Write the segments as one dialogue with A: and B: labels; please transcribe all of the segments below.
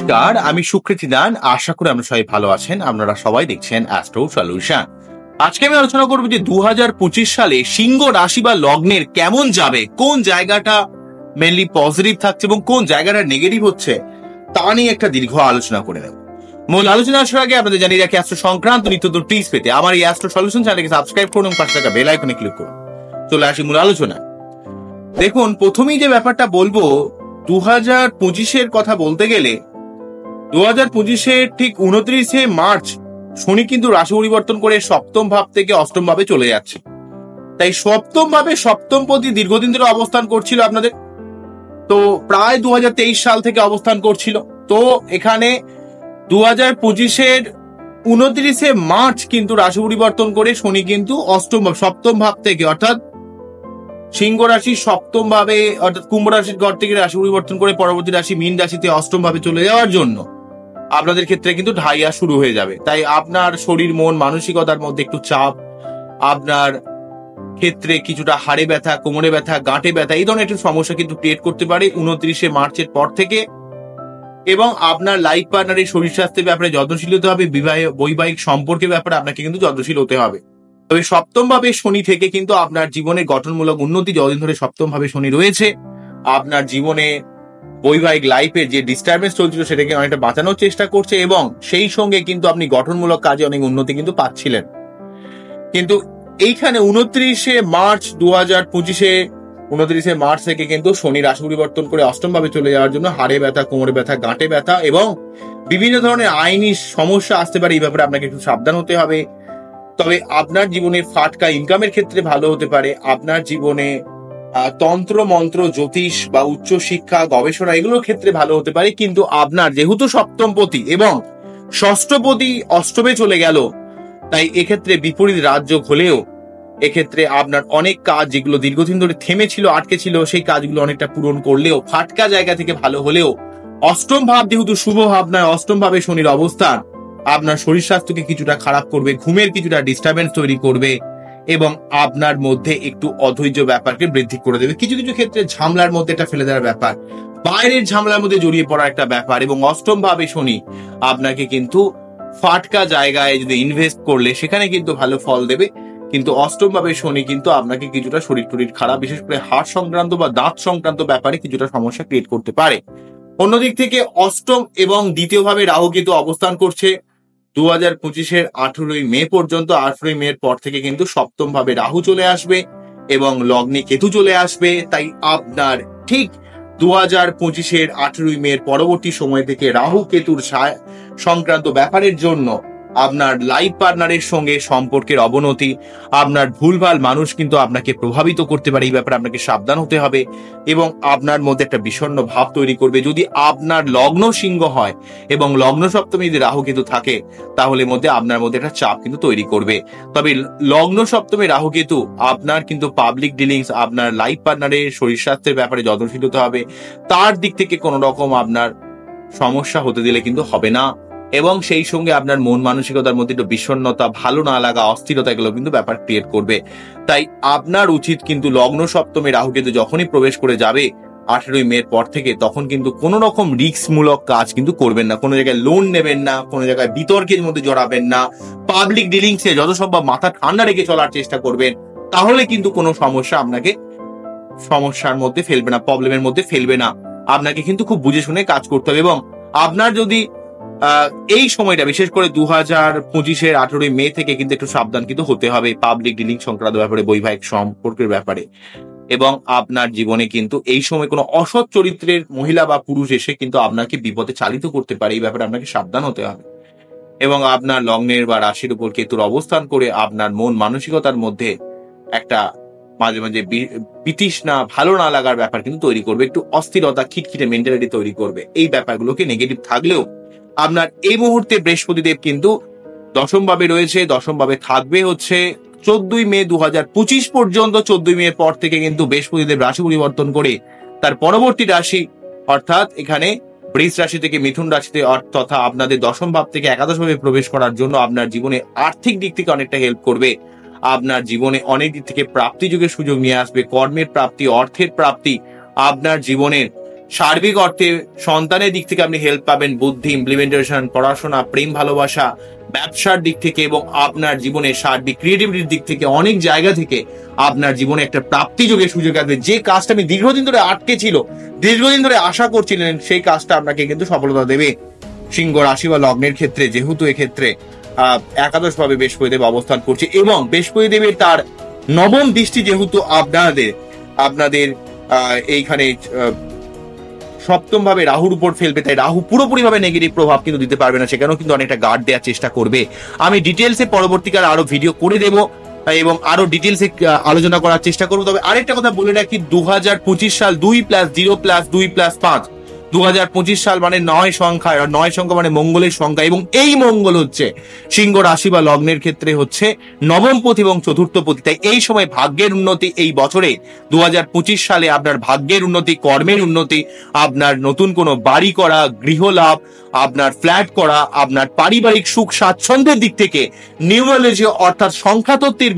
A: নমস্কার, আমি সুকৃতি দান। আশা করি আমরা সবাই ভালো আছেন। আপনারা সবাই দেখছেন অ্যাস্ট্রো সলিউশন। আজকে আমি আলোচনা করবো যে 2025 সালে সিংহ রাশি বা লগ্নের কেমন যাবে, কোন জায়গাটা মেনলি পজিটিভ থাকছে এবং কোন জায়গাটা নেগেটিভ হচ্ছে তা নিয়ে একটা দীর্ঘ আলোচনা করে নেব। মূল আলোচনা আসার আগে আপনাদের জানিয়ে রাখি, অ্যাস্ট্রো সংক্রান্ত নিত্য নতুন টিপস পেতে আমার এই অ্যাস্ট্রো সলিউশন চ্যানেলকে সাবস্ক্রাইব করুন এবং পাশে থাকা বেল আইকনে ক্লিক করুন। চলে আসি মূল আলোচনা। দেখুন, প্রথমেই যে ব্যাপারটা বলবো, 2025-এর কথা বলতে গেলে 2025-এর ঠিক 29শে মার্চ শনি কিন্তু রাশি পরিবর্তন করে সপ্তম ভাব থেকে অষ্টম ভাবে চলে যাচ্ছে। তাই সপ্তম ভাবে সপ্তমপতি দীর্ঘদিন ধরে অবস্থান করছিল আপনাদের, তো প্রায় 2023 সাল থেকে অবস্থান করছিল। তো এখানে 2025-এর 29শে মার্চ কিন্তু রাশি পরিবর্তন করে শনি কিন্তু সপ্তম ভাব থেকে অর্থাৎ সিংহ রাশি সপ্তম ভাবে অর্থাৎ কুম্ভ রাশির ঘর থেকে রাশি পরিবর্তন করে পরবর্তী রাশি মীন রাশিতে অষ্টম ভাবে চলে যাওয়ার জন্য আপনাদের ক্ষেত্রে কিন্তু ঢাইয়া শুরু হয়ে যাবে। তাই আপনার শরীর মন মানসিকতার মধ্যে একটু চাপ, আপনার ক্ষেত্রে কিছুটা হাড়ে ব্যথা, কোমরে ব্যথা, গাঁটে ব্যথা, এই ধরনের একটু সমস্যা কিন্তু ক্রিয়েট করতে পারে 29শে মার্চের পর থেকে। এবং আপনার লাইফ পার্টনারের শরীর স্বাস্থ্যের ব্যাপারে যত্নশীল হতে হবে, বৈবাহিক সম্পর্কের ব্যাপারে আপনাকে কিন্তু যত্নশীল হতে হবে। তবে সপ্তম ভাবে শনি থেকে কিন্তু আপনার জীবনের গঠনমূলক উন্নতি, যতদিন ধরে সপ্তম ভাবে শনি রয়েছে, আপনার জীবনে বৈবাহিক লাইফের যে ডিস্টারবেন্স চলছিল সেটাকে অনেকটা বাঁচানোর চেষ্টা করছে এবং সেই সঙ্গে কিন্তু আপনি গঠনমূলক কাজে অনেক উন্নতি কিন্তু পাচ্ছিলেন। কিন্তু এইখানে 29শে মার্চ 29শে মার্চ থেকে কিন্তু শনি রাশি পরিবর্তন করে অষ্টম ভাবে চলে যাওয়ার জন্য হাড়ে ব্যথা, কোমরে ব্যথা, গাঁটে ব্যথা এবং বিভিন্ন ধরনের আইনি সমস্যা আসতে পারে। এই ব্যাপারে আপনাকে একটু সাবধান হতে হবে। তবে আপনার জীবনে ফাটকা ইনকামের ক্ষেত্রে ভালো হতে পারে। আপনার জীবনে তন্ত্র মন্ত্র, জ্যোতিষ বা উচ্চ শিক্ষা, গবেষণা এগুলোর ক্ষেত্রে ভালো হতে পারে। কিন্তু আপনার যেহেতু সপ্তমপতি এবং ষষ্ঠপতি অষ্টমে চলে গেল, তাই এক্ষেত্রে বিপরীত রাজযোগ হলেও এক্ষেত্রে আপনার অনেক কাজ যেগুলো দীর্ঘদিন ধরে থেমে ছিল, আটকে ছিল, সেই কাজগুলো অনেকটা পূরণ করলেও, ফাটকা জায়গা থেকে ভালো হলেও, অষ্টম ভাব যেহেতু শুভ ভাব নয়, অষ্টম ভাবে শনির অবস্থান আপনার শরীর স্বাস্থ্যকে কিছুটা খারাপ করবে, ঘুমের কিছুটা ডিস্টারবেন্স তৈরি করবে এবং আপনার মধ্যে একটু অধৈর্য ব্যাপারকে বৃদ্ধি করে দেবে। কিছু কিছু ক্ষেত্রে ঝামেলার মধ্যে এটা ফেলে দেওয়ার ব্যাপার, বাইরের ঝামেলার মধ্যে জড়িয়ে পড়ার একটা ব্যাপার। এবং অষ্টম ভাবে শনি আপনাকে কিন্তু ফাটকা জায়গায় যদি ইনভেস্ট করলে সেখানে কিন্তু ভালো ফল দেবে। কিন্তু অষ্টম ভাবে শনি কিন্তু আপনাকে কিছুটা শরীর টরীর খারাপ, বিশেষ করে হাড় সংক্রান্ত বা দাঁত সংক্রান্ত ব্যাপারে কিছুটা সমস্যা ক্রিয়েট করতে পারে। অন্যদিক থেকে অষ্টম এবং দ্বিতীয় ভাবে রাহু কেতু অবস্থান করছে 2025-এর 18ই মে পর্যন্ত। 18ই মের পর থেকে কিন্তু সপ্তম ভাবে রাহু চলে আসবে এবং লগ্নে কেতু চলে আসবে। তাই আপনার ঠিক 2025-এর 18ই মের পরবর্তী সময় থেকে রাহু কেতুর সংক্রান্ত ব্যাপারের জন্য আপনার লাইফ পার্টনারের সঙ্গে সম্পর্কের অবনতি, আপনার ভুলভাল মানুষ কিন্তু আপনাকে প্রভাবিত করতে পারে। এই ব্যাপারে আপনাকে সাবধান হতে হবে এবং আপনার মধ্যে একটা বিষণ্ণ ভাব তৈরি করবে। যদি আপনার লগ্ন সিংহ হয় এবং লগ্ন সপ্তমে যদি রাহু কেতু থাকে, তাহলে আপনার মধ্যে একটা চাপ কিন্তু তৈরি করবে। তবে লগ্ন সপ্তমে রাহু কেতু আপনার কিন্তু পাবলিক ডিলিংস, আপনার লাইফ পার্টনারের শরীর স্বাস্থ্যের ব্যাপারে যত্নশীল হতে হবে। তার দিক থেকে কোনো রকম আপনার সমস্যা হতে দিলে কিন্তু হবে না। এবং সেই সঙ্গে আপনার মন মানসিকতার মধ্যে একটু বিষণ্ণতা, ভালো না লাগা, অস্থিরতা এগুলো কিন্তু ব্যাপার ক্রিয়েট করবে। তাই আপনার উচিত কিন্তু লগ্ন সপ্তমে রাহু কেতু যখনই প্রবেশ করে যাবে 18ই মের পর থেকে, তখন কিন্তু কোনো রকম রিস্কমূলক কাজ কিন্তু করবেন না, কোনো জায়গায় লোন নেবেন না, কোনো জায়গায় বিতর্কের মধ্যে জড়াবেন না, পাবলিক ডিলিংসে যত সম্ভব মাথা ঠান্ডা রেখে চলার চেষ্টা করবেন। তাহলে কিন্তু কোনো সমস্যা আপনাকে সমস্যার মধ্যে ফেলবে না, প্রবলেমের মধ্যে ফেলবে না। আপনাকে কিন্তু খুব বুঝে শুনে কাজ করতে হবে। এবং আপনার যদি এই সময়টা বিশেষ করে 2025-এর 18ই মে থেকে কিন্তু একটু সাবধান কিন্তু হতে হবে পাবলিক ডিলিং সংক্রান্ত ব্যাপারে, বৈবাহিক সম্পর্কের ব্যাপারে। এবং আপনার জীবনে কিন্তু এই সময় কোনো অসৎ চরিত্রের মহিলা বা পুরুষ এসে কিন্তু আপনাকে বিপদে চালিত করতে পারে। এই ব্যাপারে আপনাকে সাবধান হতে হবে। এবং আপনার লগ্নের বা রাশির উপর কেতুর অবস্থান করে আপনার মন মানসিকতার মধ্যে একটা মাঝে মাঝে বিতৃষ্ণা, ভালো না লাগার ব্যাপার কিন্তু তৈরি করবে, একটু অস্থিরতা, খিটখিটে মেন্টালিটি তৈরি করবে। এই ব্যাপারগুলোকে নেগেটিভ থাকলেও আপনার এই মুহূর্তে বৃহস্পতিদেব কিন্তু দশম ভাবে রয়েছে, দশম ভাবে থাকবে হচ্ছে 14ই মে 2025 পর্যন্ত। 14ই মে পর থেকে কিন্তু বৃহস্পতিদেব রাশি পরিবর্তন করে তার পরবর্তী রাশি অর্থাৎ এখানে বৃষ রাশি থেকে মিথুন রাশিতে তথা আপনাদের দশম ভাব থেকে একাদশ ভাবে প্রবেশ করার জন্য আপনার জীবনে আর্থিক দিক থেকে অনেকটা হেল্প করবে। আপনার জীবনে অনেক দিক থেকে প্রাপ্তি যুগের সুযোগ নিয়ে আসবে, কর্মের প্রাপ্তি, অর্থের প্রাপ্তি, আপনার জীবনের সার্বিক অর্থে সন্তানের দিক থেকে আপনি হেল্প পাবেন, বুদ্ধি, ইমপ্লিমেন্টেশন, পড়াশোনা, প্রেম ভালোবাসা, ব্যবসার দিক থেকে এবং আপনার জীবনের সার্বিক ক্রিয়েটিভিটির দিক থেকে অনেক জায়গা থেকে আপনার জীবনে একটা প্রাপ্তি যোগের সুযোগ আসবে। যে কাজটা আপনি দীর্ঘদিন ধরে আটকে ছিল, দীর্ঘদিন ধরে আশা করছিলেন, সেই কাজটা আপনাকে কিন্তু সফলতা দেবে। সিংহ রাশি বা লগ্নের ক্ষেত্রে যেহেতু এক্ষেত্রে একাদশ ভাবে বৃহস্পতিদেব অবস্থান করছে এবং বৃহস্পতিদেবের তার নবম দৃষ্টি যেহেতু আপনাদের এইখানে সপ্তম ভাবে রাহুর উপর ফেলবে, তাই রাহু পুরোপুরি ভাবে নেগেটিভ প্রভাব কিন্তু দিতে পারবে না, সেখানেও কিন্তু অনেকটা গার্ড দেওয়ার চেষ্টা করবে। আমি ডিটেলসে পরবর্তীকালে আরো ভিডিও করে দেবো এবং আরো ডিটেলসে আলোচনা করার চেষ্টা করবো। তবে আরেকটা কথা বলে রাখি, 2025 সাল 2+0+2+5, 2025 সাল মানে 9 সংখ্যা, আর 9 সংখ্যা মানে মঙ্গলের সংখ্যা, এবং এই মঙ্গল হচ্ছে সিংহ রাশি বা লগ্নের ক্ষেত্রে হচ্ছে নবম পতি এবং চতুর্থ পতি। তাই এই সময় ভাগ্যের উন্নতি, এই বছরে 2025 সালে আপনার ভাগ্যের উন্নতি, কর্মের উন্নতি, আপনার নতুন কোনো বাড়ি করা, গৃহ লাভ, আপনার ফ্ল্যাট করা, আপনার পারিবারিক সুখ স্বাচ্ছন্দ্যের দিক থেকে নিউমারোলজি অর্থাৎ সংখ্যাতত্ত্বের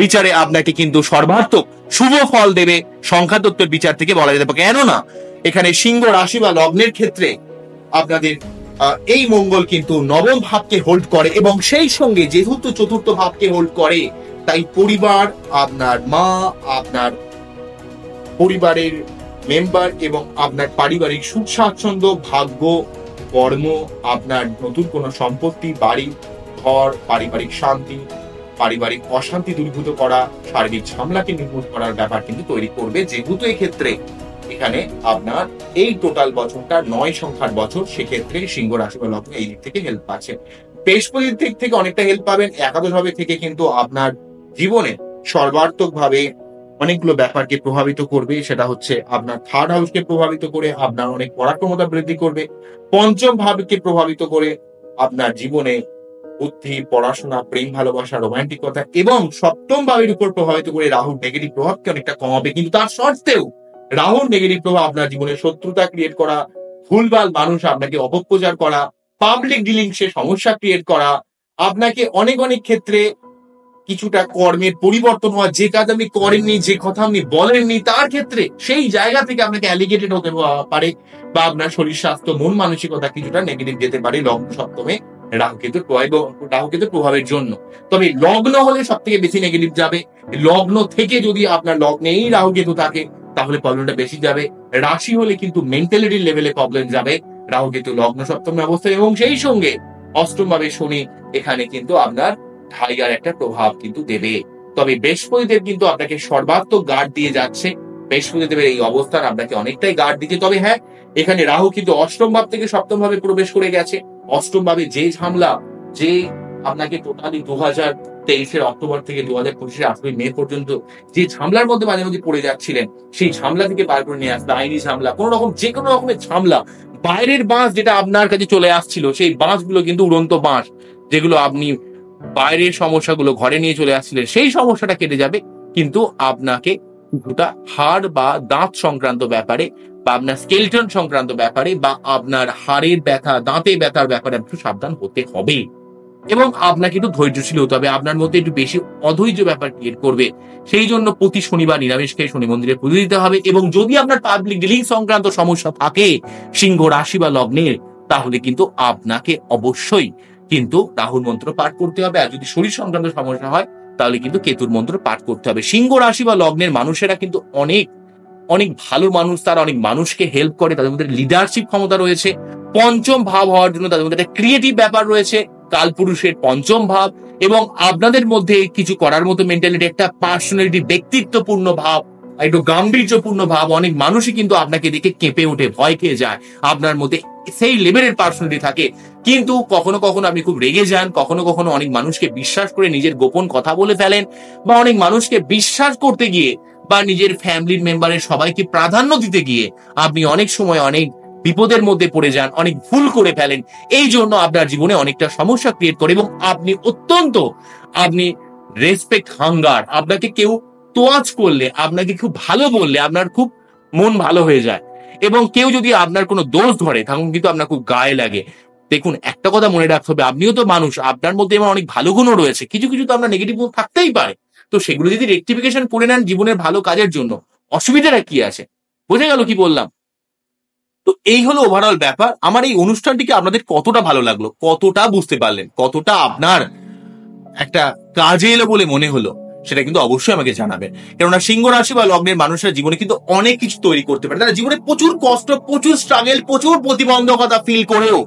A: বিচারে আপনাকে কিন্তু সর্বাত্মক শুভ ফল দেবে সংখ্যাতত্ত্বের বিচার থেকে বলা যেতে পারে। কেননা এখানে সিংহ রাশি বা লগ্নের ক্ষেত্রে আপনাদের এই মঙ্গল কিন্তু নবম ভাবকে হোল্ড করে এবং সেই সঙ্গে যেহেতু চতুর্থ ভাবকে হোল্ড করে, তাই পরিবার, আপনার মা, আপনার পরিবারের মেম্বার এবং আপনার পারিবারিক সুখ স্বাচ্ছন্দ্য, ভাগ্য, কর্ম, আপনার নতুন কোনো সম্পত্তি, বাড়ি ঘর, পারিবারিক শান্তি, পারিবারিক অশান্তি দূরীভূত করা, শারীরিক ঝামেলাকে নির্মূল করার ব্যাপার কিন্তু তৈরি করবে। যেহেতু এক্ষেত্রে এখানে আপনার এই টোটাল বছরটা 9 সংখ্যার বছর, সেক্ষেত্রে সিংহ রাশি বা লগ্ন এই দিক থেকে হেল্প পাচ্ছে। বৃহস্পতির দিক থেকে অনেকটা হেল্প পাবেন। একাদশ ভাবে থেকে কিন্তু আপনার জীবনে সর্বাত্মক ভাবে অনেকগুলো ব্যাপারকে প্রভাবিত করবে। সেটা হচ্ছে আপনার থার্ড হাউসকে প্রভাবিত করে আপনার অনেক পরাক্রমতা বৃদ্ধি করবে, পঞ্চম ভাবকে প্রভাবিত করে আপনার জীবনে বুদ্ধি, পড়াশোনা, প্রেম ভালোবাসা, রোমান্টিকতা, এবং সপ্তম ভাবের উপর প্রভাবিত করে রাহুর নেগেটিভ প্রভাবকে অনেকটা কমাবে। কিন্তু তার সত্ত্বেও রাহুর নেগেটিভ প্রভাব আপনার জীবনে শত্রুতা ক্রিয়েট করা, ভুলভাল মানুষ আপনাকে অপপ্রচার করা, পাবলিক ডিলিংসে সমস্যা ক্রিয়েট করা, আপনাকে অনেক ক্ষেত্রে কিছুটা কর্মের পরিবর্তন হওয়া, যে কাজ আপনি করেননি, যে কথা আপনি বলেননি, তার ক্ষেত্রে সেই জায়গা থেকে আপনাকে অ্যালিগেটেড হতে পারে, বা আপনার শরীর স্বাস্থ্য, মন মানসিকতা কিছুটা নেগেটিভ যেতে পারে লগ্ন সপ্তমে রাহুকেতুর প্রভাবের জন্য। তবে লগ্ন হলে সব থেকে বেশি নেগেটিভ যাবে। লগ্ন থেকে যদি আপনার লগ্নে এই রাহুকেতু থাকে তাহলে প্রবলেমটা বেশি যাবে। রাশি হলে কিন্তু মেন্টালিটির লেভেলে প্রবলেম যাবে রাহুকেতু লগ্ন সপ্তমে অবস্থায়, এবং সেই সঙ্গে অষ্টম ভাবে শনি এখানে কিন্তু আপনার টাইগার একটা প্রভাব কিন্তু দেবে। তবে বৃহস্পতিদেব কিন্তু আপনাকে সর্বাত্মক গার্ড দিয়ে যাচ্ছে। বৃহস্পতিদেবের এই অবস্থান আপনাকে অনেকটাই গার্ড দিচ্ছে। তবে হ্যাঁ, এখানে রাহু কিন্তু অষ্টম ভাব থেকে সপ্তম ভাবে প্রবেশ করে গেছে। অষ্টম ভাবে যে ঝামেলা, যে আপনাকে টোটালি 2023 অক্টোবর থেকে 2025 8 মে পর্যন্ত যে ঝামেলার মধ্যে মাঝে মাঝে পড়ে যাচ্ছিলেন, সেই ঝামেলা থেকে বার করে নিয়ে আসবে। আইনি ঝামেলা, যে কোনো রকমের ঝামেলা, বাইরের বাঁশ যেটা আপনার কাছে চলে আসছিল, সেই বাঁশগুলো কিন্তু উড়ন্ত বাঁশ, যেগুলো আপনি বাইরের সমস্যাগুলো ঘরে নিয়ে চলে আসছিলেন, সেই সমস্যাটা কেটে যাবে। কিন্তু আপনাকে কিছুটা হাড় বা দাঁত সংক্রান্ত ব্যাপারে, বা আপনার স্কেলটন সংক্রান্ত ব্যাপারে, বা আপনার হাড়ের ব্যথা, দাঁতে ব্যথার ব্যাপারে একটু সাবধান হতে হবে এবং আপনাকে একটু ধৈর্যশীল হতে হবে। আপনার মধ্যে একটু বেশি অধৈর্য ব্যাপার ক্রিয়েট করবে। সেই জন্য প্রতি শনিবার নিরামিষ খেয়ে শনি মন্দিরে পুজো দিতে হবে। এবং যদি আপনার পাবলিক ডিলিং সংক্রান্ত সমস্যা থাকে সিংহ রাশি বা লগ্নের, তাহলে কিন্তু আপনাকে অবশ্যই কিন্তু রাহুর মন্ত্র পাঠ করতে হবে। আর যদি শরীর সংক্রান্ত সমস্যা হয় তাহলে কিন্তু কেতুর মন্ত্র পাঠ করতে হবে। সিংহ রাশি বা লগ্নের মানুষেরা কিন্তু অনেক ভালো মানুষ, তারা অনেক মানুষকে হেল্প করে, তাদের মধ্যে লিডারশিপ ক্ষমতা রয়েছে। পঞ্চম ভাব হওয়ার জন্য তাদের মধ্যে একটা ক্রিয়েটিভ ব্যাপার রয়েছে, কালপুরুষের পঞ্চম ভাব, এবং আপনাদের মধ্যে কিছু করার মতো মেন্টালিটি, একটা পার্সোনালিটি, ব্যক্তিত্বপূর্ণ ভাব, একটু গাম্ভীর্যপূর্ণ ভাব। অনেক মানুষই কিন্তু আপনাকে দেখে কেঁপে ওঠে, ভয় খেয়ে যায়। আপনার মধ্যে সেই লেভেলের পার্সোনালিটি থাকে। কিন্তু কখনো কখনো আপনি খুব রেগে যান, কখনো কখনো অনেক মানুষকে বিশ্বাস করে নিজের গোপন কথা বলে ফেলেন, বা অনেক মানুষকে বিশ্বাস করতে গিয়ে বা নিজের ফ্যামিলির মেম্বারের সবাইকে প্রাধান্য দিতে গিয়ে আপনি অনেক সময় অনেক বিপদের মধ্যে পড়ে যান, অনেক ভুল করে ফেলেন। এই জন্য আপনার জীবনে অনেকটা সমস্যা ক্রিয়েট করে, এবং আপনি রেসপেক্ট হাঙ্গার, আপনাকে কেউ তোয়াজ করলে, আপনাকে খুব ভালো বললে আপনার খুব মন ভালো হয়ে যায়, এবং কেউ যদি আপনার কোনো দোষ ধরে তখন কিন্তু আপনার খুব গায়ে লাগে। দেখুন, একটা কথা মনে রাখতে হবে, আপনিও তো মানুষ, আপনার মধ্যে আমার অনেক ভালো গুণও রয়েছে, কিছু কিছু তো আপনার নেগেটিভ গুণ থাকতেই পারে। তো সেগুলো যদি রেকটিফিকেশন করে নেন জীবনের ভালো কাজের জন্য, অসুবিধাটা কি আছে? বোঝা গেল কি বললাম? তো এই হলো ওভারঅল ব্যাপার। আমার এই অনুষ্ঠানটিকে আপনাদের কতটা ভালো লাগলো, কতটা বুঝতে পারলেন, কতটা আপনার একটা কাজে এলো বলে মনে হলো, সেটা কিন্তু অবশ্যই আমাকে জানাবেন। কেননা সিংহ রাশি বা লগ্নের মানুষের জীবনে কিন্তু অনেক কিছু তৈরি করতে পারে। তারা জীবনে প্রচুর কষ্ট, প্রচুর স্ট্রাগল, প্রচুর প্রতিবন্ধকতা ফিল করেও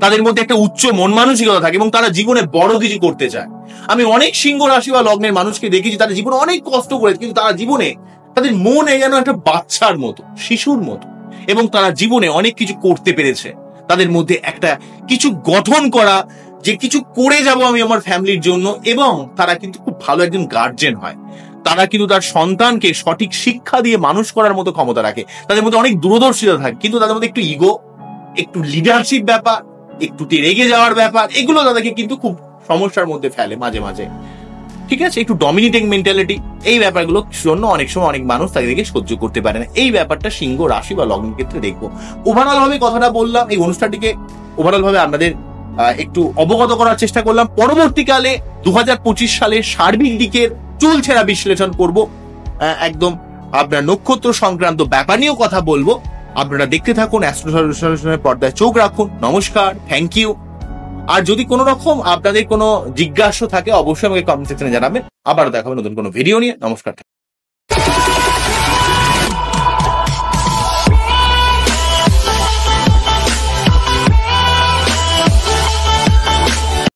A: তাদের মধ্যে একটা উচ্চ মন মানসিকতা থাকে এবং তারা জীবনে বড় কিছু করতে চায়। আমি অনেক সিংহ রাশি বা লগ্নের মানুষকে দেখেছি, তারা জীবনে অনেক কষ্ট করেছে, কিন্তু তারা জীবনে তাদের মন যেন একটা বাচ্চার মতো, শিশুর মতো, এবং তারা জীবনে অনেক কিছু করতে পেরেছে। তাদের মধ্যে একটা কিছু গঠন করা, যে কিছু করে যাব আমি আমার ফ্যামিলির জন্য, এবং তারা কিন্তু খুব ভালো একজন গার্জেন হয়। তারা কিন্তু তার সন্তানকে সঠিক শিক্ষা দিয়ে মানুষ করার মতো ক্ষমতা রাখে। তাদের মধ্যে অনেক দূরদর্শিতা থাকে, কিন্তু তাদের মধ্যে একটু ইগো, একটু লিডারশিপ ব্যাপার, একটু রেগে যাওয়ার ব্যাপার, এগুলো তাদেরকে কিন্তু খুব সমস্যার মধ্যে ফেলে মাঝে মাঝে। ঠিক আছে, একটু ডমিনেটিং মেন্টালিটি, এই ব্যাপারগুলোর জন্য অনেক সময় অনেক মানুষ তাদেরকে সহ্য করতে পারে না। এই ব্যাপারটা সিংহ রাশি বা লগ্নের ক্ষেত্রে দেখবো। ওভারঅল ভাবে কথাটা বললাম, এই অনুষ্ঠানটিকে ওভারঅল ভাবে আপনাদের একটু অবগত করার চেষ্টা করলাম। পরবর্তীকালে 2025 সালের সার্বিক দিকের চুলছেরা বিশ্লেষণ করব, একদম আপনার নক্ষত্র সংক্রান্ত ব্যাপার নিয়েও কথা বলবো। আপনারা দেখতে থাকুন, অ্যাস্ট্রো সলিউশনের পর্দায় চোখ রাখুন। নমস্কার, থ্যাংক ইউ। আর যদি কোনো রকম আপনাদের কোনো জিজ্ঞাসা থাকে অবশ্যই আমাকে কমেন্ট সেকশনে জানাবেন। আবার দেখা হবে নতুন কোনো ভিডিও নিয়ে। নমস্কার।